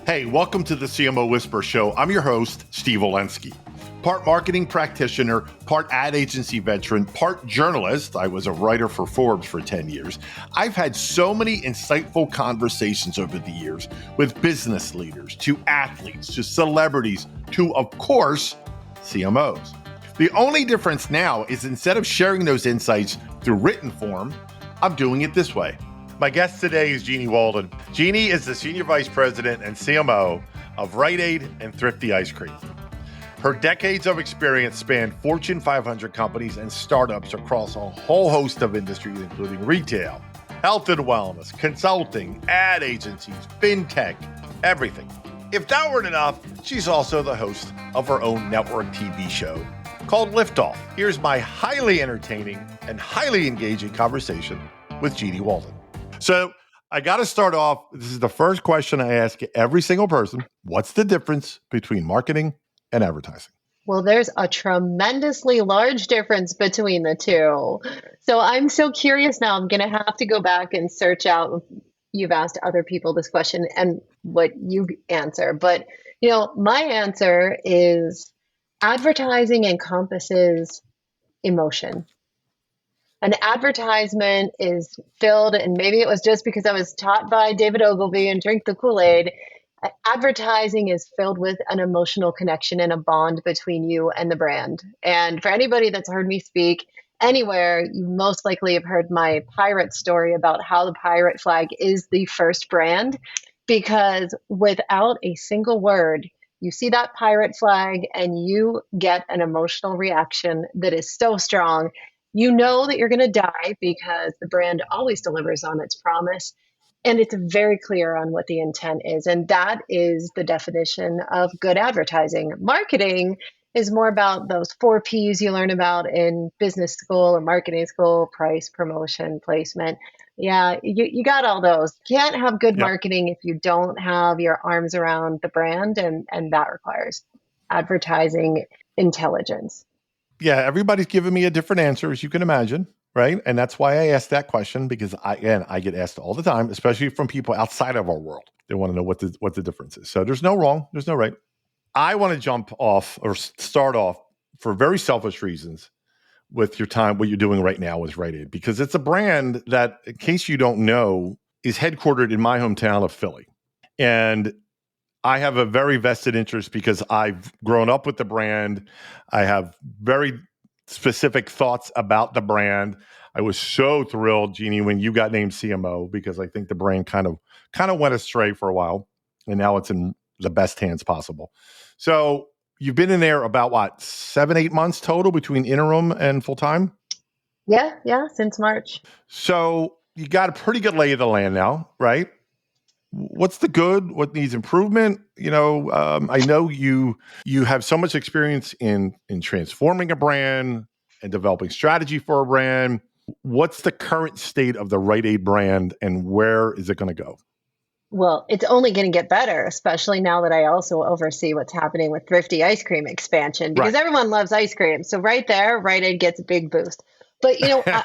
Hey, welcome to the CMO Whisper Show. I'm your host, Steve Olensky. Part marketing practitioner, part ad agency veteran, part journalist. I was a writer for Forbes for 10 years. I've had so many insightful conversations over the years with business leaders, to athletes, to celebrities, to, of course, CMOs. The only difference now is instead of sharing those insights through written form, I'm doing it this way. My guest today is Jeanniey Walden. Jeanniey is the Senior Vice President and CMO of Rite Aid and Thrifty Ice Cream. Her decades of experience span Fortune 500 companies and startups across a whole host of industries, including retail, health and wellness, consulting, ad agencies, fintech, everything. If that weren't enough, she's also the host of her own network TV show called Liftoff. Here's my highly entertaining and highly engaging conversation with Jeanniey Walden. So I got to start off. This is the first question I ask every single person. What's the difference between marketing and advertising? Well, there's a tremendously large difference between the two. So I'm so curious now. I'm going to have to go back and search out. You've asked other people this question and what you answer. But, my answer is advertising encompasses emotion. An advertisement is filled, and maybe it was just because I was taught by David Ogilvy and drink the Kool-Aid. Advertising is filled with an emotional connection and a bond between you and the brand. And for anybody that's heard me speak anywhere, you most likely have heard my pirate story about how the pirate flag is the first brand, because without a single word, you see that pirate flag and you get an emotional reaction that is so strong. You know that you're going to die because the brand always delivers on its promise. And it's very clear on what the intent is. And that is the definition of good advertising. Marketing is more about those 4 Ps you learn about in business school or marketing school: price, promotion, placement. Yeah, you got all those. Can't have good marketing if you don't have your arms around the brand. And that requires advertising intelligence. Yeah, everybody's giving me a different answer, as you can imagine, right? And that's why I asked that question, because I get asked all the time, especially from people outside of our world. They want to know what the difference is. So there's no wrong, there's no right. I want to jump off or start off for very selfish reasons with your time, what you're doing right now with Rite Aid, because it's a brand that, in case you don't know, is headquartered in my hometown of Philly. And I have a very vested interest because I've grown up with the brand. I have very specific thoughts about the brand. I was so thrilled, Jeanniey, when you got named CMO, because I think the brand kind of went astray for a while, and now it's in the best hands possible. So you've been in there about 7-8 months total between interim and full time? Yeah, since March. So you got a pretty good lay of the land now, right? What's the good? What needs improvement? I know you have so much experience in transforming a brand and developing strategy for a brand. What's the current state of the Rite Aid brand, and where is it going to go? Well, it's only going to get better, especially now that I also oversee what's happening with Thrifty ice cream expansion, because everyone loves ice cream. So right there, Rite Aid gets a big boost. But,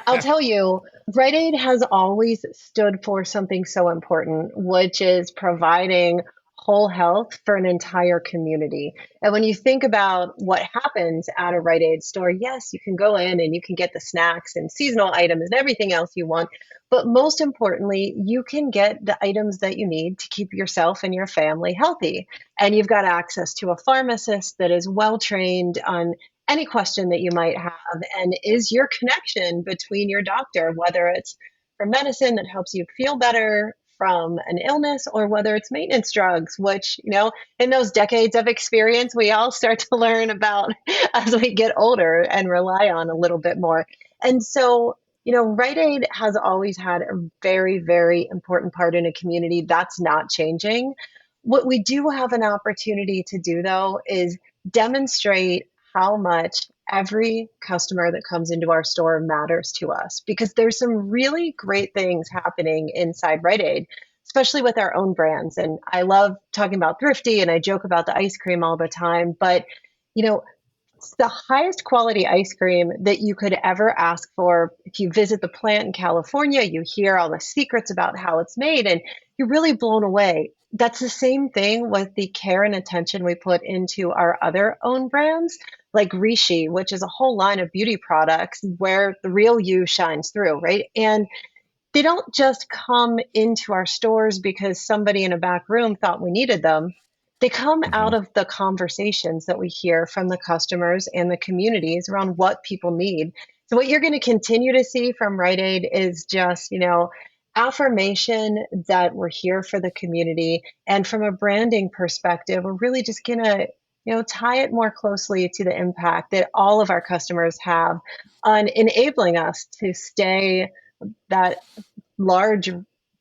I'll tell you, Rite Aid has always stood for something so important, which is providing whole health for an entire community. And when you think about what happens at a Rite Aid store, yes, you can go in and you can get the snacks and seasonal items and everything else you want. But most importantly, you can get the items that you need to keep yourself and your family healthy. And you've got access to a pharmacist that is well trained on any question that you might have, and is your connection between your doctor, whether it's for medicine that helps you feel better from an illness, or whether it's maintenance drugs, which, in those decades of experience, we all start to learn about as we get older and rely on a little bit more. And so, Rite Aid has always had a very, very important part in a community. That's not changing. What we do have an opportunity to do, though, is demonstrate how much every customer that comes into our store matters to us, because there's some really great things happening inside Rite Aid, especially with our own brands. And I love talking about Thrifty, and I joke about the ice cream all the time, but it's the highest quality ice cream that you could ever ask for. If you visit the plant in California, you hear all the secrets about how it's made, and you're really blown away. that's the same thing with the care and attention we put into our other own brands, like Rishi, which is a whole line of beauty products where the real you shines through, right? And they don't just come into our stores because somebody in a back room thought we needed them. They come Hmm. out of the conversations that we hear from the customers and the communities around what people need. So what you're going to continue to see from Rite Aid is just, affirmation that we're here for the community. And from a branding perspective, we're really just going to, tie it more closely to the impact that all of our customers have on enabling us to stay that large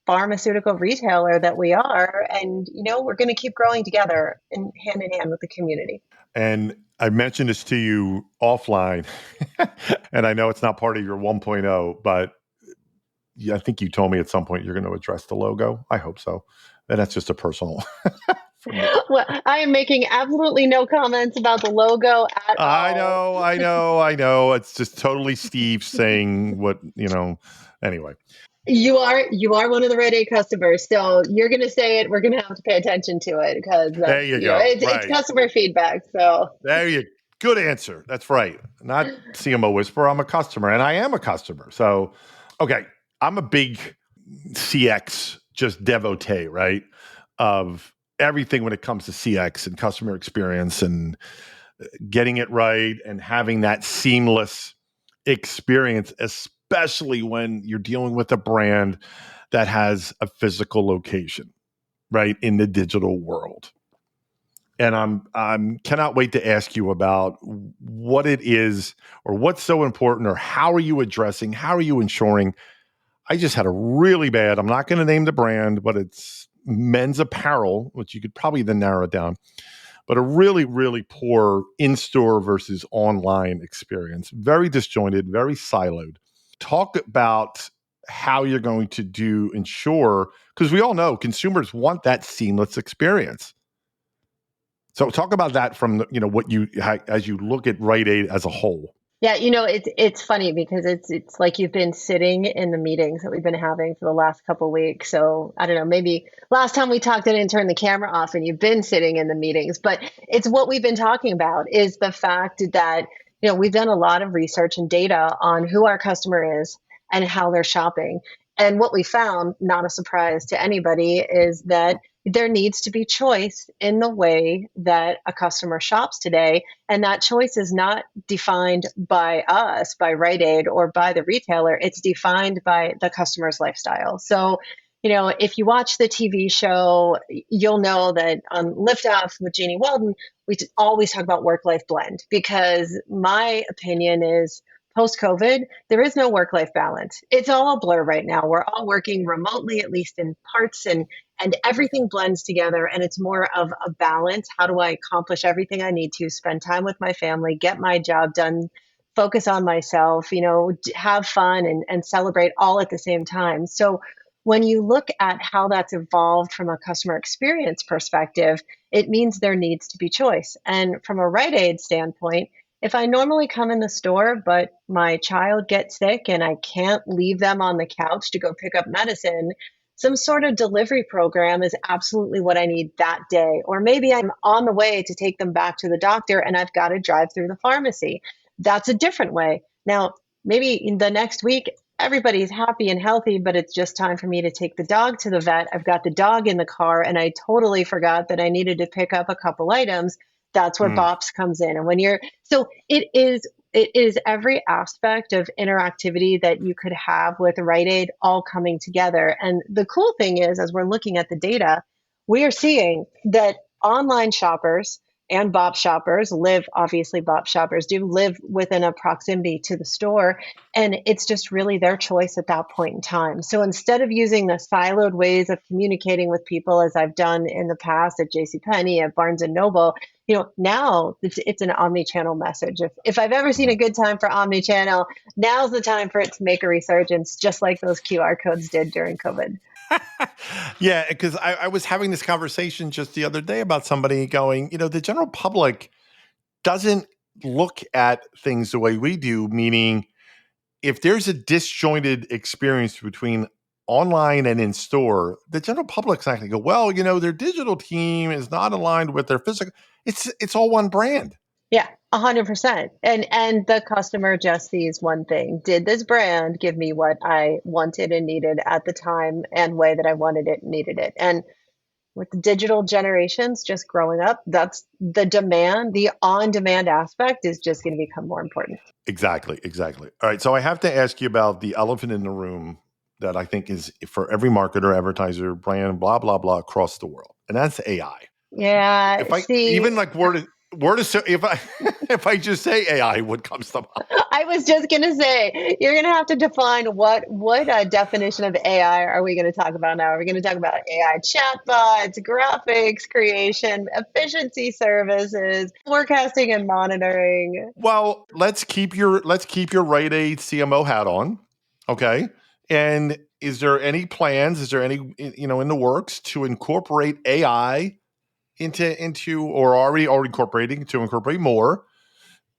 pharmaceutical retailer that we are. And, we're going to keep growing together and hand in hand with the community. And I mentioned this to you offline, and I know it's not part of your 1.0, but I think you told me at some point you're going to address the logo. I hope so. And that's just a personal from me. Well, I am making absolutely no comments about the logo at I all. know, I know, I know. It's just totally Steve saying what, anyway. You are one of the Rite Aid customers, so you're going to say it. We're going to have to pay attention to it because There that's you go. it's Right. customer feedback. So There you Good answer. That's right. Not CMO whisperer. I'm a customer, and I am a customer. So, okay, I'm a big CX just devotee, right? Of everything when it comes to CX and customer experience and getting it right and having that seamless experience, especially when you're dealing with a brand that has a physical location, right, in the digital world. And I'm cannot wait to ask you about what it is or what's so important or how are you addressing, how are you ensuring. I just had a really bad, I'm not going to name the brand, but it's men's apparel, which you could probably then narrow it down, but a really, really poor in-store versus online experience. Very disjointed, very siloed. Talk about how you're going to ensure, because we all know consumers want that seamless experience. So talk about that from what as you look at Rite Aid as a whole. yeah, it's funny because it's like you've been sitting in the meetings that we've been having for the last couple of weeks. So I don't know, maybe last time we talked, I didn't turn the camera off, and you've been sitting in the meetings. But it's what we've been talking about is the fact that we've done a lot of research and data on who our customer is and how they're shopping. And what we found, not a surprise to anybody, is that there needs to be choice in the way that a customer shops today. And that choice is not defined by us, by Rite Aid, or by the retailer. It's defined by the customer's lifestyle. So, if you watch the TV show, you'll know that on Lift Off with Jeannie Walden, we always talk about work-life blend because my opinion is post COVID, there is no work life balance. It's all a blur right now. We're all working remotely, at least in parts, and everything blends together. And it's more of a balance. How do I accomplish everything I need to, spend time with my family, get my job done, focus on myself, have fun and celebrate all at the same time. So when you look at how that's evolved from a customer experience perspective, it means there needs to be choice. And from a Rite Aid standpoint, if I normally come in the store, but my child gets sick and I can't leave them on the couch to go pick up medicine, some sort of delivery program is absolutely what I need that day. Or maybe I'm on the way to take them back to the doctor and I've got to drive through the pharmacy. That's a different way. Now, maybe in the next week, everybody's happy and healthy, but it's just time for me to take the dog to the vet. I've got the dog in the car and I totally forgot that I needed to pick up a couple items. That's where Mm. BOPS comes in. And when you're, so it is every aspect of interactivity that you could have with Rite Aid all coming together. And the cool thing is, as we're looking at the data, we are seeing that online shoppers and BOP shoppers obviously BOP shoppers do live within a proximity to the store. And it's just really their choice at that point in time. So instead of using the siloed ways of communicating with people, as I've done in the past at JCPenney, at Barnes and Noble, now it's an omni-channel message. If I've ever seen a good time for omni-channel, now's the time for it to make a resurgence, just like those QR codes did during COVID. Yeah, because I was having this conversation just the other day about somebody going, the general public doesn't look at things the way we do, meaning if there's a disjointed experience between online and in store, the general public's not going to go, well, their digital team is not aligned with their physical. It's all one brand. Yeah, 100%. And the customer just sees one thing. Did this brand give me what I wanted and needed at the time and way that I wanted it and needed it? And with the digital generations just growing up, that's the demand, the on-demand aspect is just going to become more important. Exactly. All right. So I have to ask you about the elephant in the room that I think is for every marketer, advertiser, brand, blah, blah, blah across the world. And that's AI. Yeah, If I see, even like if I if I just say AI, what comes to mind? I was just gonna say you're gonna have to define what definition of AI are we gonna talk about now? Are we gonna talk about AI chatbots, graphics creation, efficiency services, forecasting and monitoring? Well, let's keep your Rite Aid CMO hat on. Okay. And is there any plans? Is there any in the works to incorporate AI into or already incorporating to incorporate more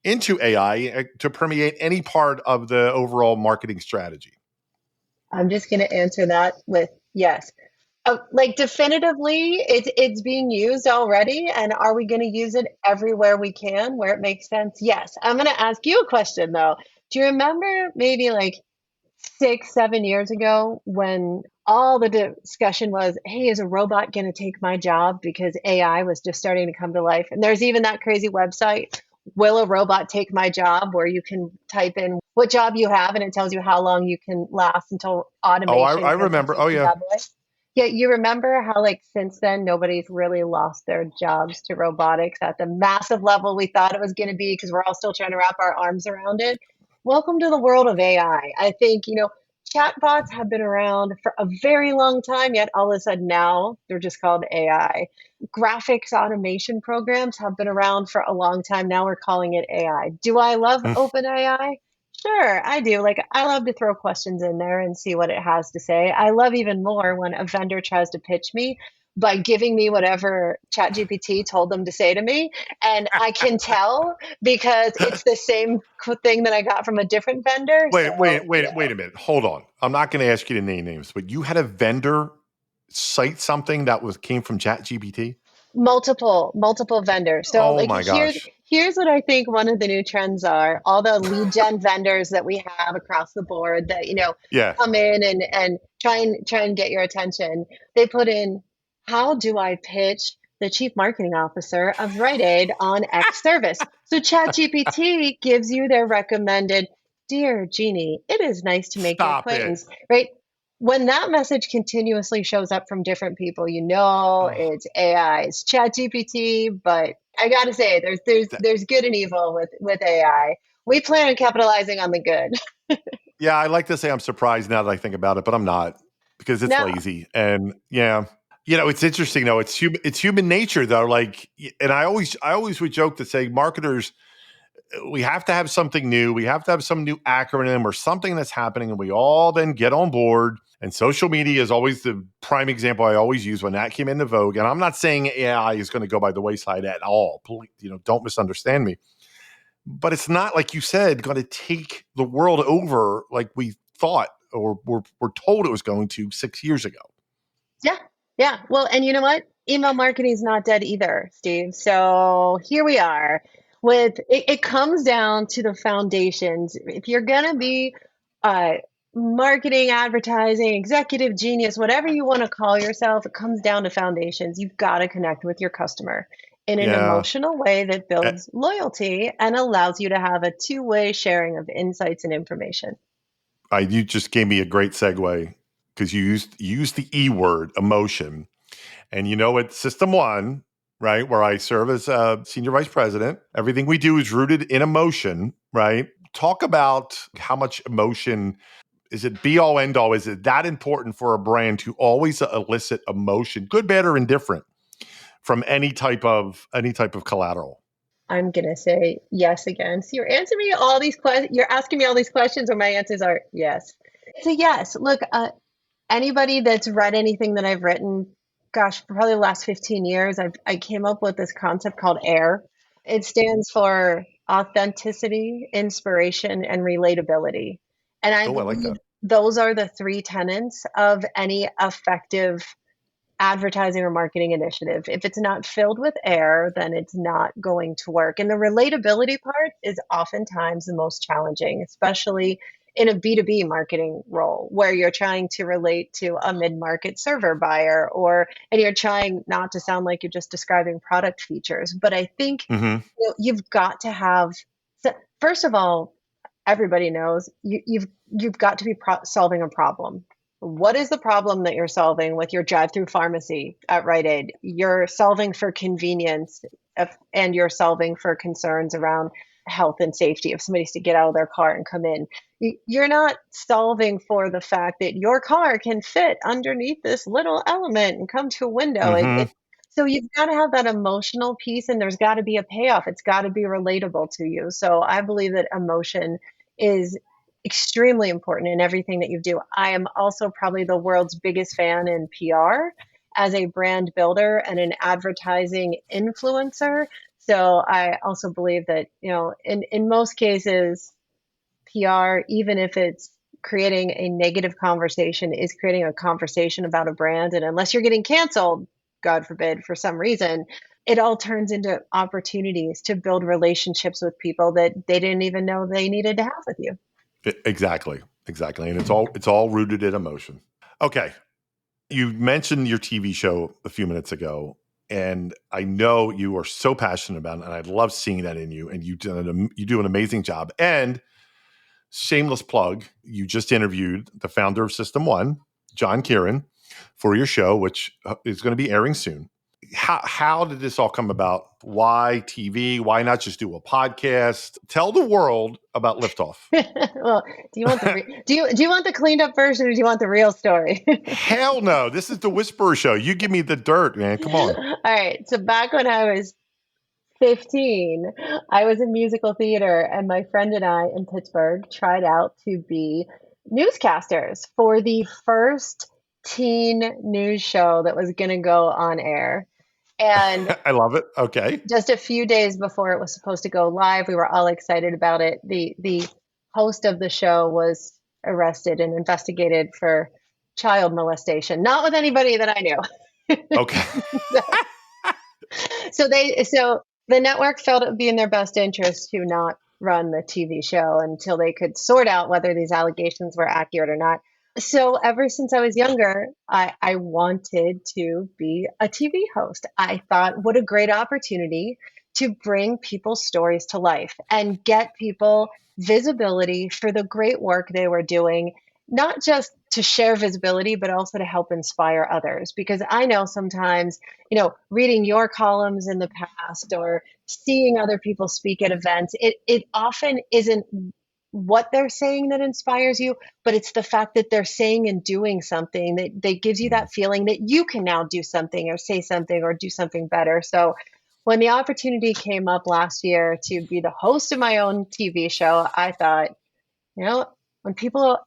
into AI to permeate any part of the overall marketing strategy? I'm just gonna answer that with yes. Like definitively, it's being used already, and are we going to use it everywhere we can where it makes sense? Yes. I'm going to ask you a question though. Do you remember maybe like 6, 7 years ago when all the discussion was, "Hey, is a robot going to take my job?" Because AI was just starting to come to life, and there's even that crazy website, "Will a robot take my job?" where you can type in what job you have, and it tells you how long you can last until Oh, automation I comes and remember. Oh, takes your yeah. job away. Yeah, you remember how, like, since then, nobody's really lost their jobs to robotics at the massive level we thought it was going to be because we're all still trying to wrap our arms around it. Welcome to the world of AI. I think, chatbots have been around for a very long time, yet all of a sudden now they're just called AI. Graphics automation programs have been around for a long time. Now we're calling it AI. Do I love OpenAI? Sure, I do. Like, I love to throw questions in there and see what it has to say. I love even more when a vendor tries to pitch me by giving me whatever ChatGPT told them to say to me. And I can tell because it's the same thing that I got from a different vendor. So, Wait a minute. Hold on. I'm not going to ask you to name names, but you had a vendor cite something that came from ChatGPT? multiple vendors. So Oh like my gosh. here's what I think one of the new trends are. All the lead gen vendors that we have across the board that, Yeah. come in and try and get your attention. They put in, how do I pitch the chief marketing officer of Rite Aid on X service? So ChatGPT gives you their recommended, "Dear Jeannie, it is nice to make your Stop it. acquaintance," right? When that message continuously shows up from different people, Oh, it's AI, it's ChatGPT. But I gotta say, that- there's good and evil with AI. We plan on capitalizing on the good. yeah, I like to say I'm surprised now that I think about it, but I'm not because it's Now, lazy. And yeah, it's interesting though. It's human nature though. Like, and I always would joke to say marketers, we have to have something new. We have to have some new acronym or something that's happening, and we all then get on board. And social media is always the prime example I always use when that came into vogue. And I'm not saying AI is going to go by the wayside at all. Please, don't misunderstand me. But it's not, like you said, going to take the world over like we thought or were told it was going to 6 years ago. yeah, yeah. Well, and you know what? Email marketing is not dead either, Steve. So here we are. With it comes down to the foundations. If you're gonna be uh, marketing, advertising, executive genius, whatever you want to call yourself, it comes down to foundations. You've got to connect with your customer in an Yeah. emotional way that Eh, builds loyalty and allows you to have a two-way sharing of insights and information. you just gave me a great segue because you used the E word, emotion. And at System One, right, where I serve as a senior vice president, everything we do is rooted in emotion, right? Talk about how much emotion is it be all end all? Is it that important for a brand to always elicit emotion, good, bad, or indifferent, from any type of collateral? I'm gonna say yes again. So you're answering me all these questions. You're asking me all these questions, or my answers are yes. So yes. Look, anybody that's read anything that I've written, gosh, for probably the last 15 years, I came up with this concept called AIR. It stands for authenticity, inspiration, and relatability. And I Oh, I like believe that. those are the three tenets of any effective advertising or marketing initiative. If it's not filled with air, then it's not going to work. And the relatability part is oftentimes the most challenging, especially in a B2B marketing role where you're trying to relate to a mid-market server buyer and you're trying not to sound like you're just describing product features. But I think Hmm. you've got to have, first of all, everybody knows you've got to be solving a problem. What is the problem that you're solving with your drive-through pharmacy at Rite Aid? You're solving for convenience, and you're solving for concerns around health and safety if somebody's to get out of their car and come in. You're not solving for the fact that your car can fit underneath this little element and come to a window. Hmm. So you've got to have that emotional piece, and there's got to be a payoff. It's got to be relatable to you. So I believe that emotion is extremely important in everything that you do. I am also probably the world's biggest fan in PR as a brand builder and an advertising influencer. So I also believe that, in most cases, PR, even if it's creating a negative conversation, is creating a conversation about a brand. And unless you're getting canceled, God forbid, for some reason, it all turns into opportunities to build relationships with people that they didn't even know they needed to have with you. Exactly. And it's all rooted in emotion. Okay. You mentioned your TV show a few minutes ago, and I know you are so passionate about it, and I love seeing that in you, and you do an amazing job. And shameless plug, you just interviewed the founder of System One, John Kieran, for your show, which is going to be airing soon. How did this all come about? Why TV? Why not just do a podcast? Tell the world about Liftoff. Well, do you want the cleaned up version, or do you want the real story? Hell no! This is the Whisperer Show. You give me the dirt, man. Come on. All right. So back when I was 15, I was in musical theater, and my friend and I in Pittsburgh tried out to be newscasters for the first teen news show that was going to go on air. And I love it. Okay. just a few days before it was supposed to go live, we were all excited about it. The host of the show was arrested and investigated for child molestation, not with anybody that I knew. Okay. So the network felt it would be in their best interest to not run the TV show until they could sort out whether these allegations were accurate or not. So ever since I was younger, I wanted to be a TV host. I thought, what a great opportunity to bring people's stories to life and get people visibility for the great work they were doing, not just to share visibility, but also to help inspire others. Because I know sometimes, reading your columns in the past or seeing other people speak at events, it often isn't what they're saying that inspires you, but it's the fact that they're saying and doing something that gives you that feeling that you can now do something or say something or do something better. So when the opportunity came up last year to be the host of my own TV show, I thought, when people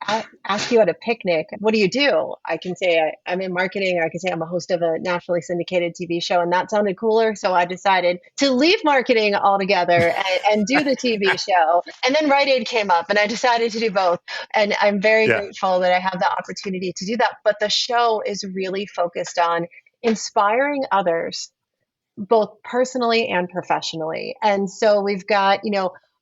ask you at a picnic, what do you do? I can say I'm in marketing, or I can say I'm a host of a nationally syndicated TV show, and that sounded cooler. So I decided to leave marketing altogether and do the TV show. And then Rite Aid came up, and I decided to do both. And I'm very Yeah. grateful that I have the opportunity to do that. But the show is really focused on inspiring others, both personally and professionally. And so we've got,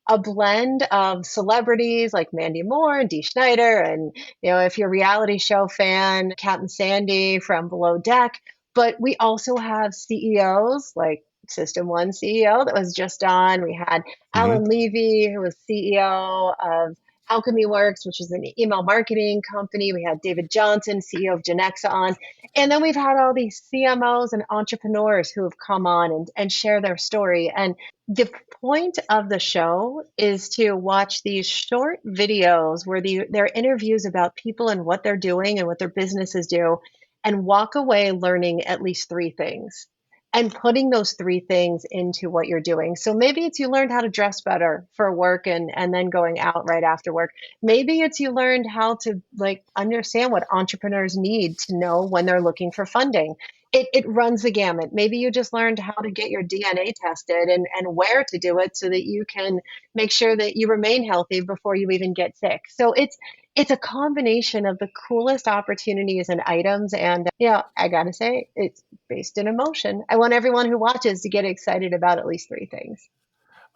a blend of celebrities like Mandy Moore and Dee Schneider. And, if you're a reality show fan, Captain Sandy from Below Deck. But we also have CEOs like System One CEO that was just on. We had Hmm. Alan Levy, who was CEO of Alchemy Works, which is an email marketing company. We had David Johnson, CEO of Genexa, on. And then we've had all these CMOs and entrepreneurs who have come on and share their story. And the point of the show is to watch these short videos where they're interviews about people and what they're doing and what their businesses do, and walk away learning at least three things and putting those three things into what you're doing. So maybe it's you learned how to dress better for work and then going out right after work. Maybe it's you learned how to understand what entrepreneurs need to know when they're looking for funding. It runs the gamut. Maybe you just learned how to get your DNA tested and where to do it so that you can make sure that you remain healthy before you even get sick. So it's a combination of the coolest opportunities and items. And, I got to say, it's based in emotion. I want everyone who watches to get excited about at least three things.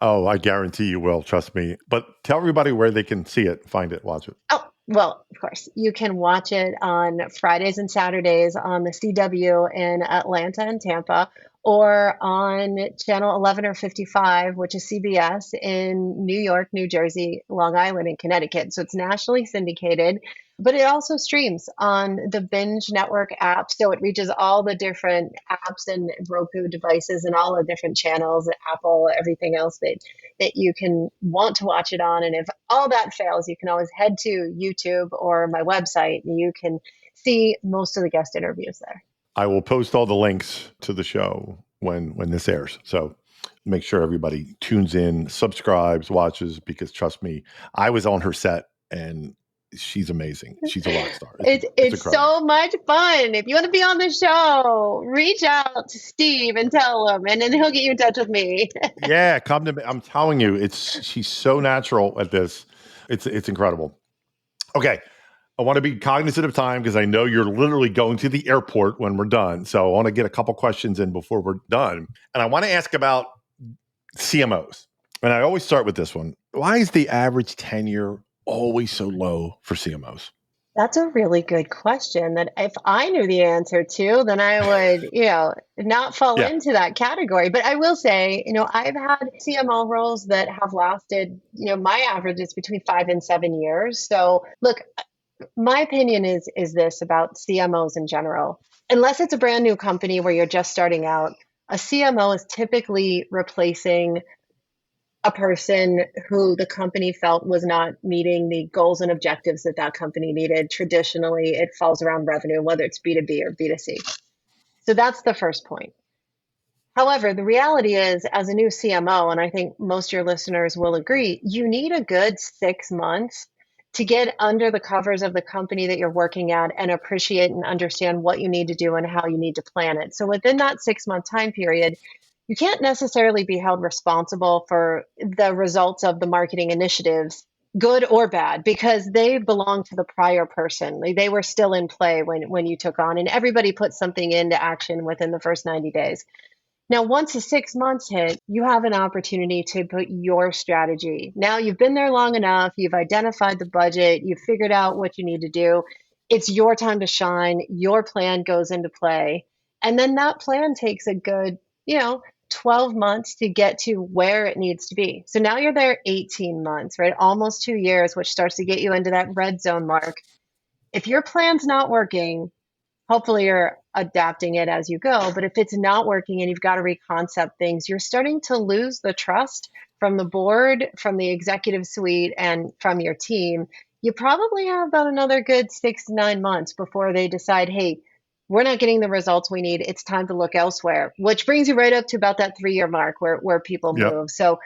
Oh, I guarantee you will. Trust me. But tell everybody where they can see it, find it, watch it. Oh, well, of course, you can watch it on Fridays and Saturdays on the CW in Atlanta and Tampa, or on channel 11 or 55, which is CBS in New York, New Jersey, Long Island, and Connecticut. So it's nationally syndicated, but it also streams on the Binge Network app. So it reaches all the different apps and Roku devices and all the different channels, Apple, everything else that you can want to watch it on. And if all that fails, you can always head to YouTube or my website, and you can see most of the guest interviews there. I will post all the links to the show when this airs. So make sure everybody tunes in, subscribes, watches, because trust me, I was on her set and she's amazing. She's a rock star. It's so much fun. If you want to be on the show, reach out to Steve and tell him, and then he'll get you in touch with me. Yeah, come to me. I'm telling you, she's so natural at this. It's incredible. Okay. I want to be cognizant of time because I know you're literally going to the airport when we're done. So I want to get a couple questions in before we're done. And I want to ask about CMOs. And I always start with this one. Why is the average tenure always so low for CMOs? That's a really good question that if I knew the answer to, then I would, not fall into that category. But I will say, I've had CMO roles that have lasted, my average is between 5 and 7 years. So look, my opinion is this about CMOs in general. Unless it's a brand new company where you're just starting out, a CMO is typically replacing a person who the company felt was not meeting the goals and objectives that company needed. Traditionally, it falls around revenue, whether it's B2B or B2C. So that's the first point. However, the reality is, as a new CMO, and I think most of your listeners will agree, you need a good 6 months to get under the covers of the company that you're working at and appreciate and understand what you need to do and how you need to plan it. So within that 6 month time period, you can't necessarily be held responsible for the results of the marketing initiatives, good or bad, because they belong to the prior person. They were still in play when you took on, and everybody put something into action within the first 90 days. Now, once the 6 months hit, you have an opportunity to put your strategy. Now you've been there long enough, you've identified the budget, you've figured out what you need to do. It's your time to shine. Your plan goes into play. And then that plan takes a good, 12 months to get to where it needs to be. So now you're there 18 months, right? Almost 2 years, which starts to get you into that red zone mark. If your plan's not working, hopefully you're adapting it as you go. But if it's not working and you've got to reconcept things, you're starting to lose the trust from the board, from the executive suite, and from your team. You probably have about another good 6 to 9 months before they decide, hey, we're not getting the results we need. It's time to look elsewhere, which brings you right up to about that 3 year mark where people move. So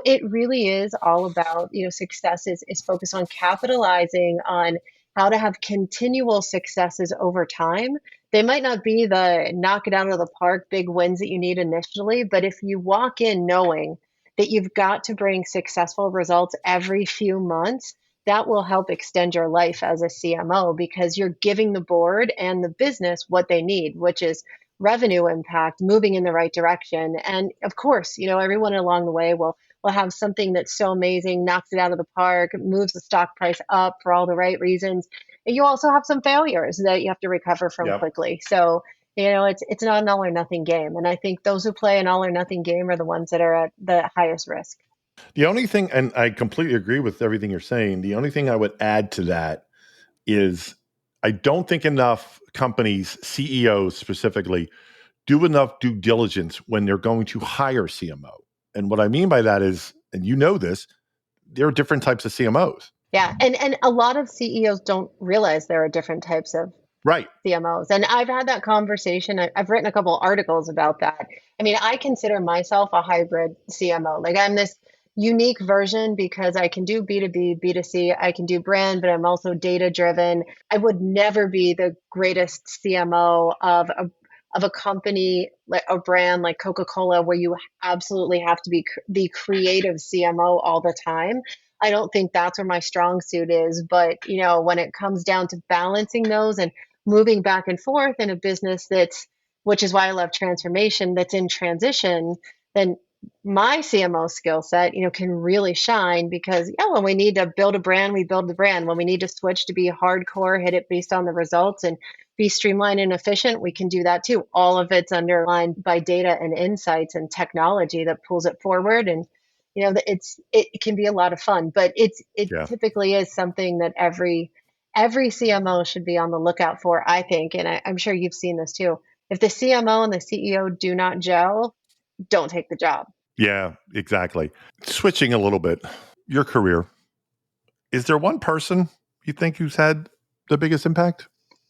it really is all about, success is focused on capitalizing on how to have continual successes over time. They might not be the knock it out of the park, big wins that you need initially, but if you walk in knowing that you've got to bring successful results every few months, that will help extend your life as a CMO because you're giving the board and the business what they need, which is revenue impact, moving in the right direction. And of course, everyone along the way will have something that's so amazing, knocks it out of the park, moves the stock price up for all the right reasons. And you also have some failures that you have to recover from quickly. So, it's not an all or nothing game. And I think those who play an all or nothing game are the ones that are at the highest risk. The only thing, and I completely agree with everything you're saying, the only thing I would add to that is I don't think enough companies, CEOs specifically, do enough due diligence when they're going to hire CMO. And what I mean by that is, and you know this, there are different types of CMOs. Yeah. And a lot of CEOs don't realize there are different types of CMOs. And I've had that conversation. I've written a couple articles about that. I mean, I consider myself a hybrid CMO. Like I'm this unique version because I can do B2B, B2C, I can do brand, but I'm also data driven. I would never be the greatest CMO of a company, like a brand like Coca-Cola, where you absolutely have to be the creative CMO all the time. I don't think that's where my strong suit is. But, when it comes down to balancing those and moving back and forth in a business which is why I love transformation, that's in transition, then my CMO skill set, can really shine because, yeah, when we need to build a brand, we build the brand. When we need to switch to be hardcore, hit it based on the results and be streamlined and efficient, we can do that too. All of it's underlined by data and insights and technology that pulls it forward. And, it can be a lot of fun, but it Yeah. typically is something that every CMO should be on the lookout for, I think. And I'm sure you've seen this too. If the CMO and the CEO do not gel, don't take the job. Yeah, exactly. Switching a little bit, your career, is there one person you think who's had the biggest impact,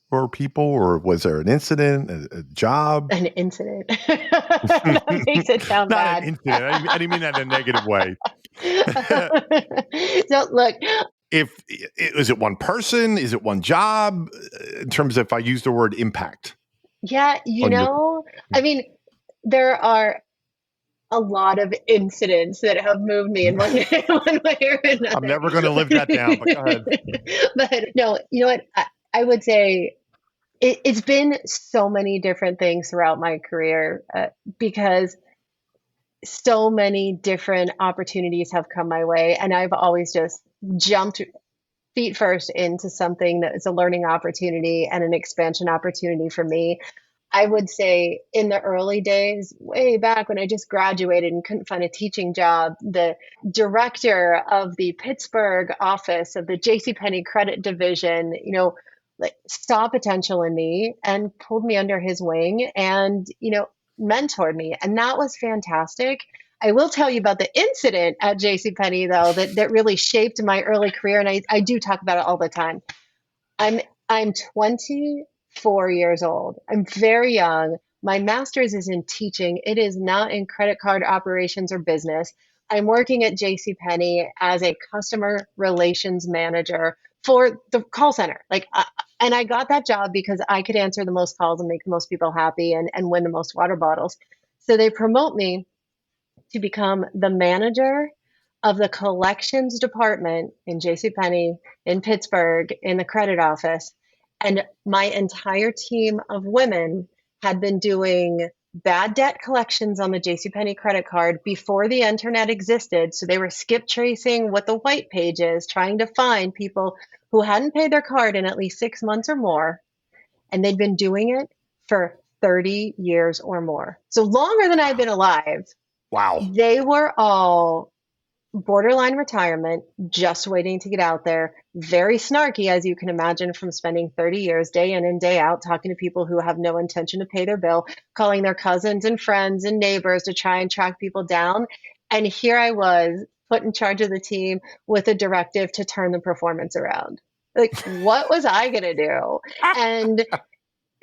or people, or was there an incident, a job? An incident. That makes it sound Not bad. an incident. I didn't mean that in a negative way. So look, Is it one person? Is it one job? In terms of, if I use the word impact yeah, on your, I mean, there are a lot of incidents that have moved me in one, one way or another. I'm never going to live that down, but go ahead. But no, you know what? I would say it's been so many different things throughout my career because so many different opportunities have come my way, and I've always just jumped feet first into something that is a learning opportunity and an expansion opportunity for me. I would say in the early days, way back when I just graduated and couldn't find a teaching job, the director of the Pittsburgh office of the JCPenney credit division, like saw potential in me and pulled me under his wing and, mentored me. And that was fantastic. I will tell you about the incident at JCPenney though, that really shaped my early career. And I do talk about it all the time. I'm 24 years old. I'm very young. My master's is in teaching. It is not in credit card operations or business. I'm working at JCPenney as a customer relations manager for the call center. And I got that job because I could answer the most calls and make the most people happy and win the most water bottles. So they promote me to become the manager of the collections department in JCPenney in Pittsburgh in the credit office. And my entire team of women had been doing bad debt collections on the JCPenney credit card before the internet existed. So they were skip tracing what the white page is, trying to find people who hadn't paid their card in at least 6 months or more. And they'd been doing it for 30 years or more. So longer than I've been alive. Wow. They were all borderline retirement, just waiting to get out there. Very snarky, as you can imagine, from spending 30 years day in and day out talking to people who have no intention to pay their bill, calling their cousins and friends and neighbors to try and track people down. And here I was put in charge of the team with a directive to turn the performance around. Like, what was I going to do? And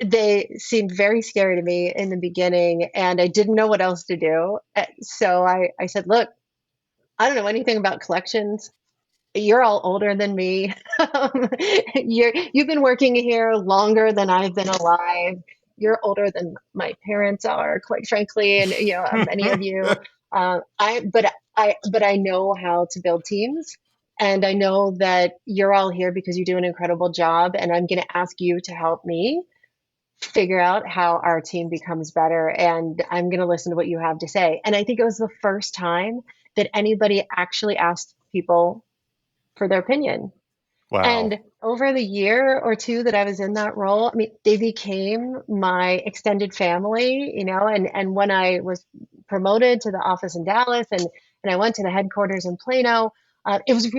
they seemed very scary to me in the beginning, and I didn't know what else to do. So I said, look, I don't know anything about collections. You're all older than me. You've been working here longer than I've been alive. You're older than my parents are, quite frankly, and many of you. But I know how to build teams, and I know that you're all here because you do an incredible job, and I'm going to ask you to help me figure out how our team becomes better. And I'm going to listen to what you have to say. And I think it was the first time that anybody actually asked people for their opinion. Wow. And over the year or two that I was in that role, I mean, they became my extended family, and when I was promoted to the office in Dallas and I went to the headquarters in Plano, it was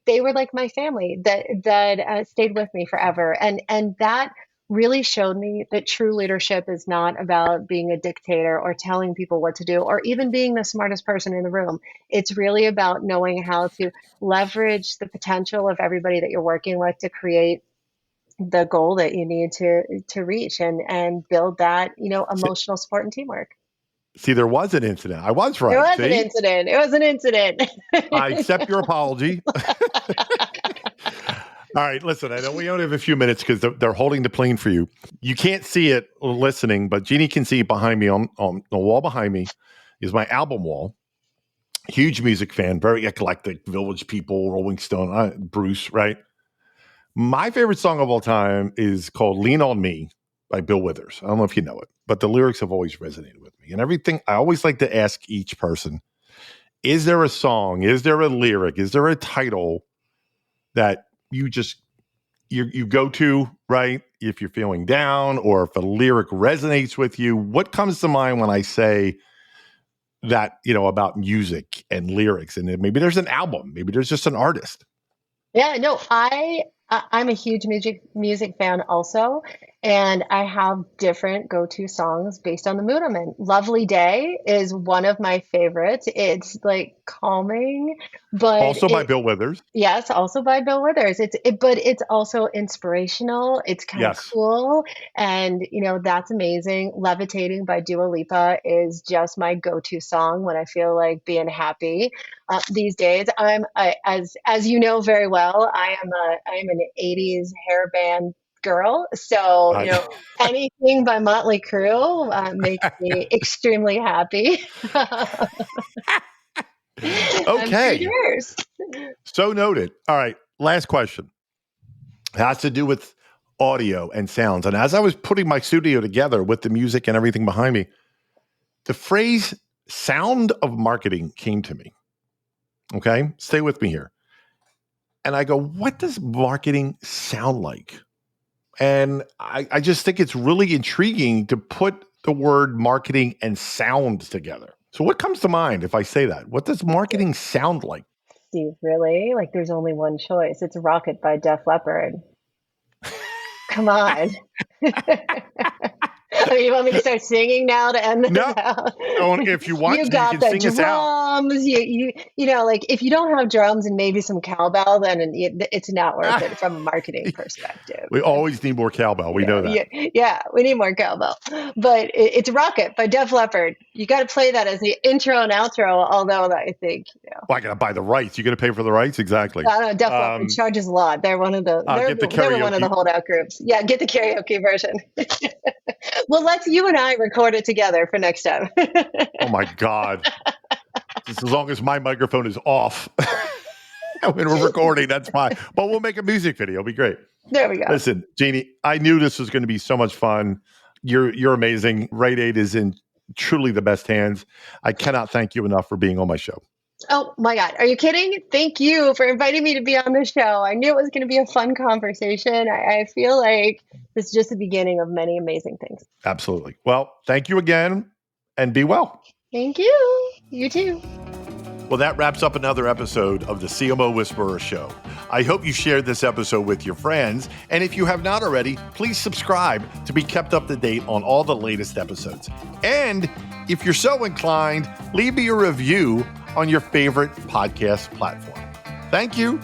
they were like my family that stayed with me forever. And that really showed me that true leadership is not about being a dictator or telling people what to do or even being the smartest person in the room. It's really about knowing how to leverage the potential of everybody that you're working with to create the goal that you need to reach and build that, emotional support and teamwork. See, there was an incident. I was right. An incident. It was an incident. I accept your apology. All right, listen, I know we only have a few minutes because they're holding the plane for you. You can't see it listening, but Jeannie can see behind me on the wall behind me is my album wall. Huge music fan, very eclectic, Village People, Rolling Stone, Bruce, right? My favorite song of all time is called Lean on Me by Bill Withers. I don't know if you know it, but the lyrics have always resonated with me. And everything, I always like to ask each person, is there a song, is there a lyric, is there a title that you go to, right? If you're feeling down or if a lyric resonates with you, what comes to mind when I say that, about music and lyrics? And then maybe there's an album, maybe there's just an artist. Yeah, no, I'm a huge music fan also, and I have different go-to songs based on the mood I'm in. Lovely Day is one of my favorites. It's like calming, but Also by Bill Withers. yes, also by Bill Withers. But it's also inspirational. It's kind of Yes. cool, and that's amazing. Levitating by Dua Lipa is just my go-to song when I feel like being happy. These days, as you know very well, I am an '80s hair band girl. So anything by Motley Crue makes me extremely happy. Okay. Yours. So noted. All right. Last question. It has to do with audio and sounds. And as I was putting my studio together with the music and everything behind me, the phrase sound of marketing came to me. Okay. Stay with me here. And I go, what does marketing sound like? And I just think it's really intriguing to put the word marketing and sound together. So what comes to mind if I say that? What does marketing sound like? Steve, really? Like there's only one choice. It's Rocket by Def Leppard. Come on. You want me to start singing now to end this out? If you want, you got the drums. Like if you don't have drums and maybe some cowbell, then it's not worth it from a marketing perspective. We always need more cowbell. We know that. Yeah, we need more cowbell. But it's Rocket by Def Leppard. You got to play that as the intro and outro. Although I think, I got to buy the rights. You got to pay for the rights, exactly. No, Def Leppard charges a lot. They're one of the. They're one of the holdout groups. Yeah, get the karaoke version. Well, you and I record it together for next time. Oh my God. Just as long as my microphone is off when we're recording, that's fine. But we'll make a music video. It'll be great. There we go. Listen, Jeannie, I knew this was going to be so much fun. You're amazing. Rite Aid is in truly the best hands. I cannot thank you enough for being on my show. Oh my God. Are you kidding? Thank you for inviting me to be on the show. I knew it was going to be a fun conversation. I feel like this is just the beginning of many amazing things. Absolutely. Well, thank you again and be well. Thank you. You too. Well, that wraps up another episode of the CMO Whisperer Show. I hope you shared this episode with your friends. And if you have not already, please subscribe to be kept up to date on all the latest episodes. And if you're so inclined, leave me a review on your favorite podcast platform. Thank you.